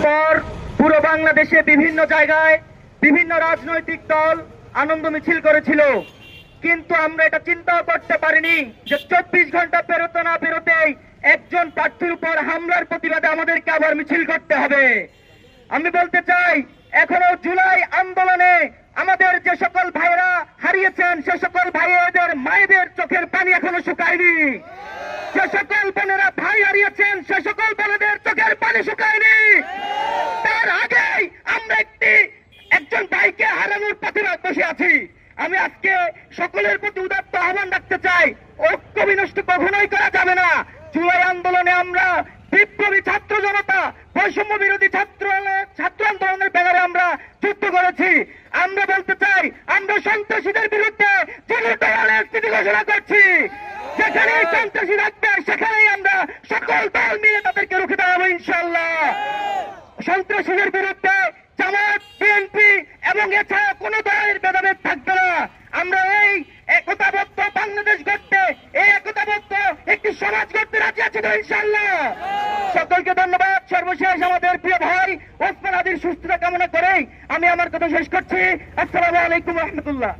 পর পুরো বাংলাদেশে বিভিন্ন জায়গায় বিভিন্ন রাজনৈতিক দল আনন্দ মিছিল করেছিল, কিন্তু আমরা এটা চিন্তাও করতে পারিনি যে 24 ঘন্টা পেরোতে না পেরোতেই একজন প্রার্থীর উপর হামলার প্রতিবাদে আমাদেরকে আবার মিছিল করতে হবে। আমি বলতে চাই, এখনো জুলাই আন্দোলনে আমাদের যে সকল ভাইয়েরা হারিয়েছেন সে সকল ভাইয়েদের মায়েদের চোখের পানি এখনো শুকায়নি, যে সকল বোনেরা ভাই হারিয়েছেন সে সকল বোনেদের চোখের পানি শুকায়নি। তার আগেই আমরা একজন ভাইকে হারানোর পথে বসে আছি। আমি আজকে সকলের প্রতি উদাত্ত আহ্বান রাখতে চাই, ঐক্য বিনষ্ট কখনোই করা যাবে না। জুলাই আন্দোলনে আমরা বিপ্লবী ছাত্র জনতা, বৈষম্য বিরোধী ছাত্র আন্দোলনের ব্যানারে আমরা যুদ্ধ করেছি। আমরা বলতে চাই, আমরা সন্ত্রাসীদের বিরুদ্ধে জনতার স্থিতি ঘোষণা করছি। যেখানে সন্ত্রাসী থাকবে সেখানেই আমরা সকল দল মিলে তাদেরকে রুখে দাঁড়াবো ইনশাআল্লাহ। সন্ত্রাসীদের বিরুদ্ধে জামাত, বিএনপি এবং এছাড়া কোন দলের ভেদাভেদ থাকবে না। আমরা এই একতাবদ্ধ বাংলাদেশ গড়তে, এই একতাবদ্ধ একটি সমাজ গড়তে রাজি আছি তো ইনশাআল্লাহ। সকলকে ধন্যবাদ। সর্বশেষ আমাদের প্রিয় ভাই ওসমান আদির সুস্থতা কামনা করেই আমি আমার কথা শেষ করছি। আসসালামু আলাইকুম রহমতুল্লাহ।